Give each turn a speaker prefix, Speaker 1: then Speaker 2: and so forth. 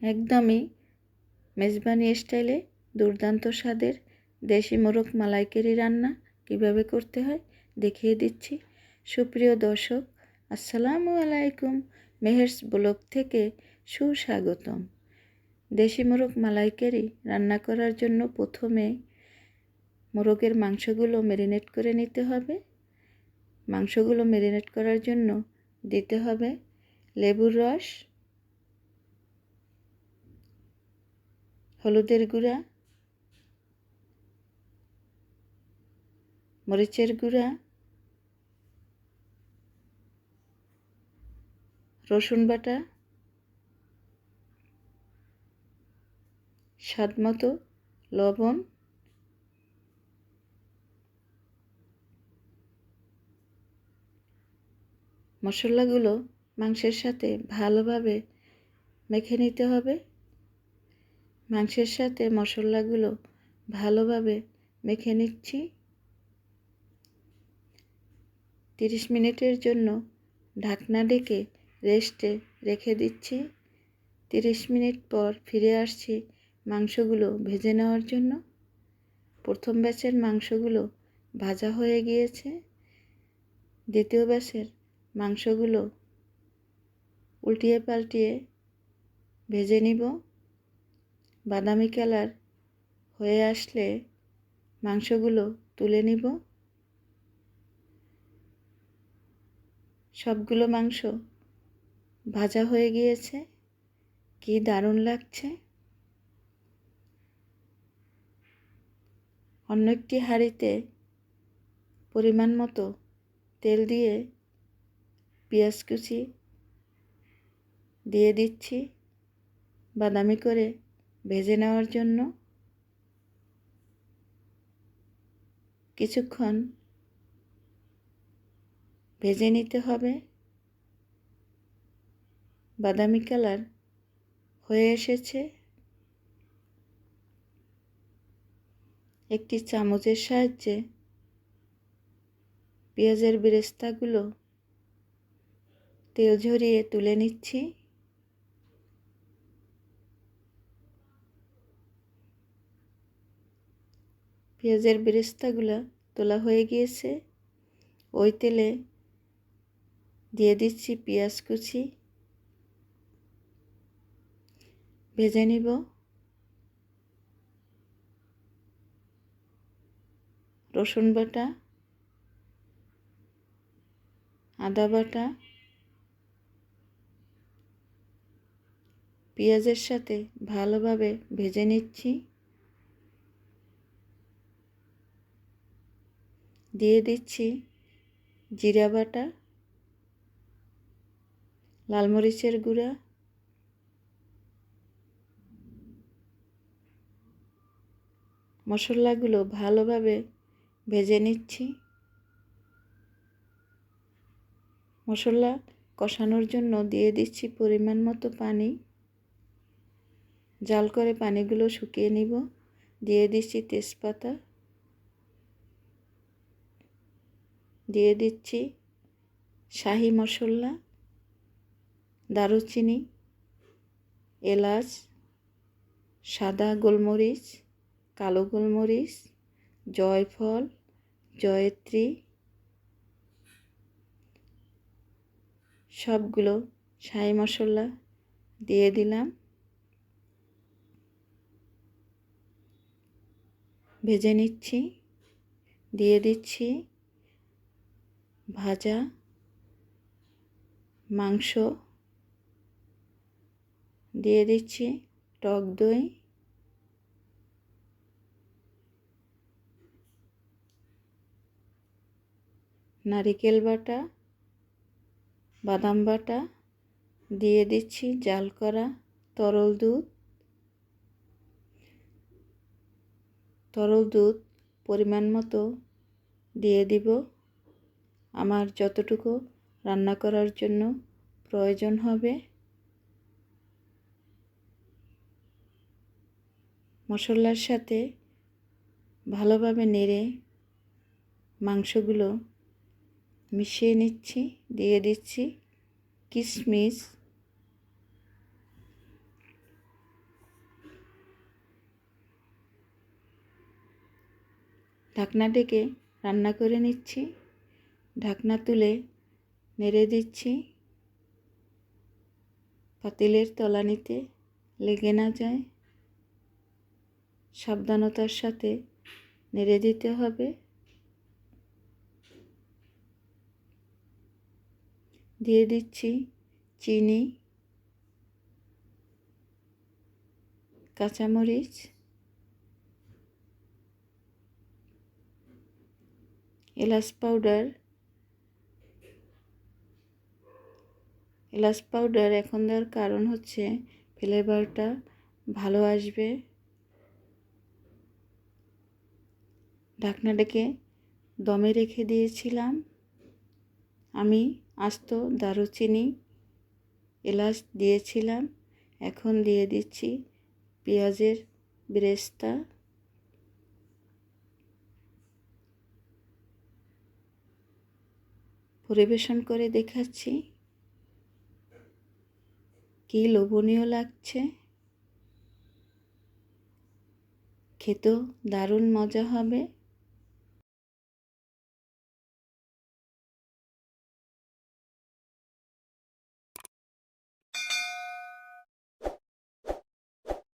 Speaker 1: একদমই মেজবানি স্টাইলে দুর্দান্ত স্বাদের দেশি মোরগ মালাইকারি রান্না কিভাবে করতে হয় দেখিয়ে দিচ্ছি। সুপ্রিয় দর্শক, আসসালামু আলাইকুম। মেহেরস ব্লগ থেকে সুস্বাগতম। দেশি মোরগ মালাইকারি রান্না করার জন্য প্রথমে মোরগের মাংসগুলো ম্যারিনেট করে নিতে হবে। মাংসগুলো ম্যারিনেট করার জন্য দিতে হবে লেবুর রস, হলুদের গুঁড়া, মরিচের গুঁড়া, রসুন বাটা, স্বাদমতো লবণ, মশলাগুলো মাংসের সাথে ভালোভাবে মেখে নিতে হবে। মাংসের সাথে মশলাগুলো ভালোভাবে মেখে নিচ্ছি। 30 মিনিটের জন্য ঢাকনা ঢেকে রেস্টে রেখে দিচ্ছি। 30 মিনিট পর ফিরে আসছি মাংসগুলো ভেজে নেওয়ার জন্য। প্রথম ব্যাচের মাংসগুলো ভাজা হয়ে গিয়েছে। দ্বিতীয় ব্যাচের মাংসগুলো উল্টিয়ে পাল্টিয়ে ভেজে নিব। বাদামি কালার হয়ে আসলে মাংসগুলো তুলে নিব। সবগুলো মাংস ভাজা হয়ে গিয়েছে, কি দারুণ লাগছে। অন্য একটি হাঁড়িতে পরিমাণ মতো তেল দিয়ে পেঁয়াজ কুচি দিয়ে দিচ্ছি বাদামি করে ভেজে নেওয়ার জন্য। কিছুক্ষণ ভেজে নিতে হবে। বাদামি কালার হয়ে এসেছে। একটি চামচের সাহায্যে পেঁয়াজের বেরেস্তাগুলো তেল ঝরিয়ে তুলে নিচ্ছি। পেঁয়াজের বেরেস্তাগুলো তোলা হয়ে গিয়েছে। ওই তেলে দিয়ে দিচ্ছি পেঁয়াজ কুচি, ভেজে নিব। রসুন বাটা, আদা বাটা পেঁয়াজের সাথে ভালোভাবে ভেজে নিচ্ছি। দিয়ে দিচ্ছি জিরা বাটা, লাল মরিচের গুঁড়া, মশলাগুলো ভালোভাবে ভেজে নিচ্ছি। মশলা কষানোর জন্য দিয়ে দিচ্ছি পরিমাণ মতো পানি। জাল করে পানিগুলো শুকিয়ে নিব। দিয়ে দিচ্ছি তেজপাতা, দিয়ে দিচ্ছি শাহি মশলা, দারুচিনি, এলাচ, সাদা গোলমরিচ, কালো গোলমরিচ, জয়ফল, জয়ত্রী সবগুলো শাহি মশলা দিয়ে দিলাম। ভেজে নিচ্ছি। দিয়ে দিচ্ছি ভাজা মাংস, দিয়ে দিচ্ছি টক দই, নারিকেল বাটা, বাদাম বাটা, দিয়ে দিচ্ছি জাল করা তরল দুধ। তরল দুধ পরিমাণ মতো দিয়ে দিব আমার যতটুকু রান্না করার জন্য প্রয়োজন হবে। মশলার সাথে ভালোভাবে নেড়ে মাংসগুলো মিশিয়ে নিচ্ছি। দিয়ে দিচ্ছি কিশমিশ, ঢাকনা ডেকে রান্না করে নিচ্ছি। ঢাকনা তুলে নেড়ে দিচ্ছি, পাতিলের তলানিতে লেগে না যায়। সাবধানতার সাথে নেড়ে দিতে হবে। দিয়ে দিচ্ছি চিনি, কাঁচামরিচ, এলাচ পাউডার। এলাচ পাউডার এখন দেওয়ার কারণ হচ্ছে ফ্লেভারটা ভালো আসবে। ঢাকনা ডেকে দমে রেখে দিয়েছিলাম। আমি আস্ত দারুচিনি, এলাচ দিয়েছিলাম। এখন দিয়ে দিচ্ছি পেঁয়াজের বেরেস্তা। পরিবেশন করে দেখাচ্ছি কি লোভনীয় লাগছে। খেতেও দারুণ মজা হবে।